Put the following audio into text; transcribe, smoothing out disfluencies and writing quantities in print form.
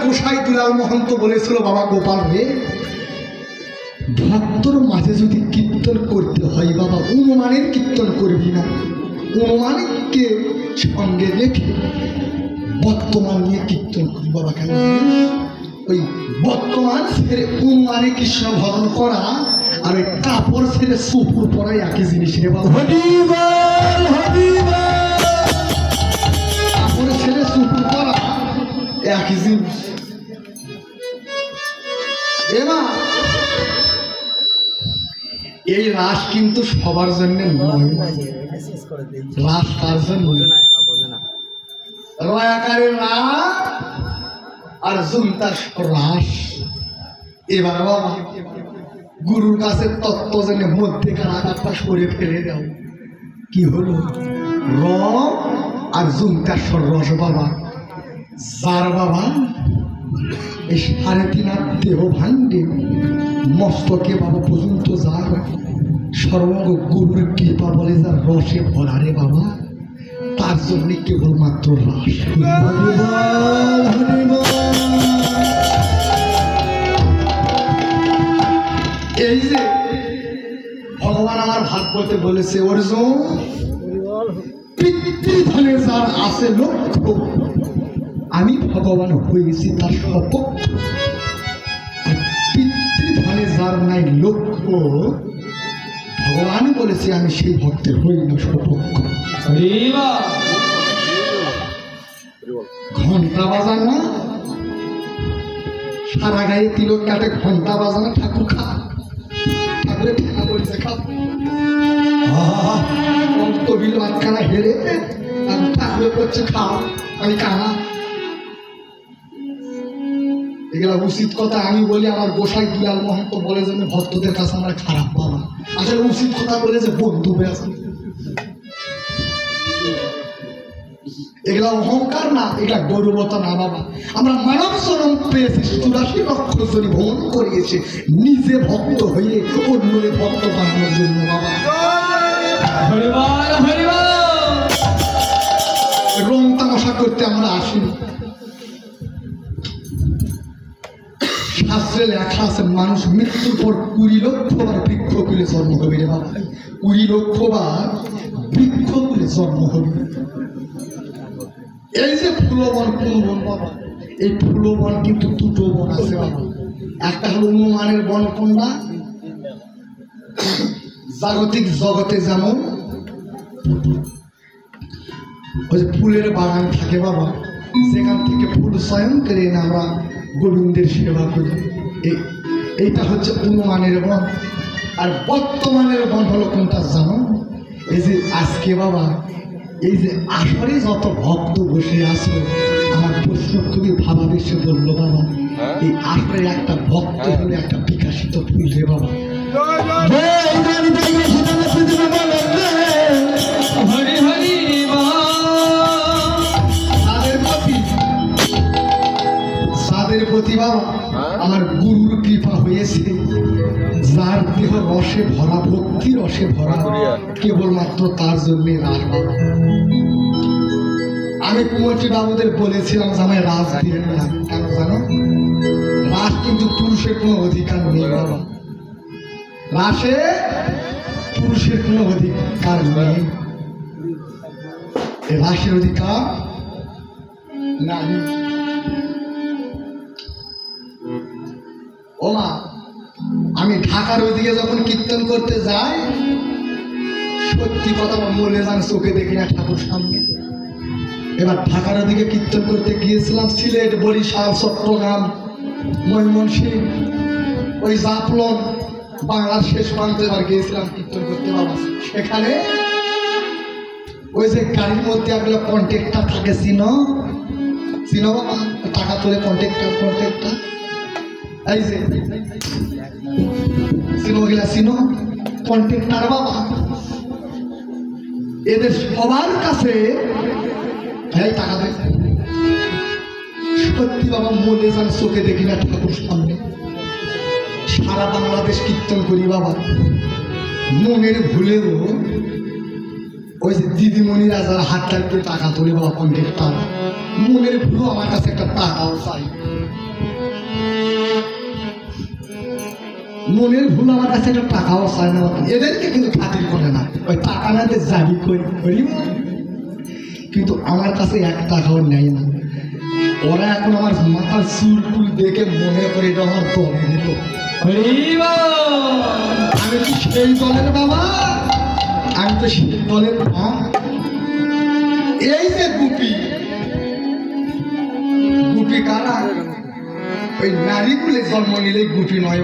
গোসাই দুলাল মহন্ত বলেছিল, বাবা গোপাল রে, ভক্তর মাঝে যদি কীর্তন করতে হয় বাবা, অনুমানের কীর্তন করবি না, অনুমানকে সঙ্গে রেখে বর্তমান নিয়ে কীর্তন করি বাবা। কেন ওই বর্তমান ছেড়ে অনুমানে কৃষ্ণ ভজন করা আর ওই কাপড় ছেড়ে সুপুর পরাই একই জিনিস রে বাবা। কাপড় ছেড়ে সুপুর পরা একই জিনিস। এবার এই রাস কিন্তু সবার জন্য নয়, রাস কার জন্য? রয়াকারের রাস আর জুমতার রাস। এবার বাবা গুরুর কাছে তত্ত্ব জেনে মধ্যেকার আঘাতটা সরে ফেলে দাও। কি হলো? র আর জুমতার রস বাবা, যার বাবা এই 3.5 দেহ ভাণ্ডে মস্তকে বাবা পর্যন্ত যার সর্বঙ্গ গুরুর কৃপা বলে যার রসে ভরা রে বাবা, তার জন্য কেবলমাত্র রাস। এই যে ভগবান আমার ভাগবতে বলেছে, অর্জুন পিতৃধনে যার আছে লক্ষ্য, আমি ভগবান হয়েছি তার সপক্ষ। পিতৃধনে যার নাই লক্ষ্য, ভগবান বলেছে আমি সেই ভক্তের হই না সপক্ষ। ঘন্টা বাজান না, সারা গায়ে তিলক কাটে, ঘন্টা বাজানো ঠাকুর খা, ঠাকুরের ঠেকা বলছে খা, কবিল আটখানা হেরে আমি ঠাকুরের করছে খাও, আমি কানা। এগুলা উচিত কথা আমি বলি, আমার গোসাই দুলাল মহন্ত বলে যে ভক্তদের কাছে আমরা খারাপ বাবা। আসলে উচিত কথা বলে যে বন্ধু হয়ে আছে, এগুলা অহংকার না, এগুলা গৌরবতা না বাবা। আমরা মানব জনম পেয়েছি, 84 লক্ষ জনী ভ্রমণ করিয়েছে নিজে ভক্ত হয়ে অন্যের ভক্ত বানানোর জন্য বাবা। রং তামাশা করতে আমরা আসিনি। শাস্ত্রে লেখা আছে মানুষ মৃত্যুর পর 20 লক্ষ বার বৃক্ষ কুলে জন্ম হবে রে বাবা, 20 লক্ষ বার বৃক্ষ কুলে জন্ম হবে। এই যে ফুলবন, কোন বন বাবা? এই ফুলবন কিন্তু 2টো বন আছে বাবা। একটা হলো অনুমানের বন, কোনটা? জাগতিক জগতে যেমন ওই ফুলের বাগান থাকে বাবা, সেখান থেকে ফুল চয়ন করে না আমরা গোবিন্দের সেবা করি, এইটা হচ্ছে অনুমানের বন। আর বর্তমানের বন হলো কোনটা জানো? এই যে আজকে বাবা এই যে আসরে যত ভক্ত বসে আছো, আমার প্রশ্ন খুবই ভাবাবেশে বললো বাবা, এই আসরে একটা ভক্ত হলে একটা বিকাশিত ফুল রে বাবা। তাদের প্রতি বাবা আমার গুরুর কৃপা হয়েছে, যার দেহ রসে ভরা, ভক্তি রসে ভরা, কেবলমাত্র তার জন্যে রাস বাবা। আমি কুমতি বাবুদের বলেছিলাম যে আমায় রাস দিয়ে না, কেন জানো? রাস কিন্তু পুরুষের কোনো অধিকার নেই বাবা, রাসে পুরুষের কোনো অধিকার নেই, রাসের অধিকার নাই। ও মা, আমি ঢাকার ওইদিকে যখন কীর্তন করতে যাই, সত্যি কথা মনে যান, চোখে দেখি না ঠাকুর সামনে। এবার ঢাকার ওদিকে কীর্তন করতে গিয়েছিলাম, সিলেট, বরিশাল, চট্টগ্রাম, ময়মনসিংহ, ওই জাফলং, বাংলার শেষ প্রান্তে এবার গিয়েছিলাম কীর্তন করতে বাবা। সেখানে ওই যে গাড়ির মধ্যে এগুলো কন্ট্রাক্টর থাকে, চিনো বাবা, টাকা তোলে কন্ট্রাক্টর, এই যে চিনো কন্ট্রাক্টর বাবা, এদের সবার কাছে টাকা দেয়। সত্যি বাবা মনে যান, চোখে দেখি না ঠাকুর সামনে। সারা বাংলাদেশ কীর্তন করি বাবা, মনের ভুলেও ওই যে দিদিমণিরা যারা হাত টানতে টাকা তোলে বাবা, কন্ট্রাক্টর, মনের ভুলেও আমার কাছে একটা টাকাও চাই। মনের ভুল আমার কাছে একটা টাকাও চায় না, এদেরকে কিন্তু খাতির করে না, ওই টাকা না দিয়ে যাবি করি কিন্তু আমার কাছে এক টাকাও নেয় না। ওরা এখন আমার মাথার চুল টুল দেখে মনে করে এটা আমার দলের লোক। আমি তো সেই দলের বাবা, আমি তো সেই দলের মা। এই যে গুপি, গুপি কারা? ওই নারী কুলে জন্ম নিলে গুপি নয়।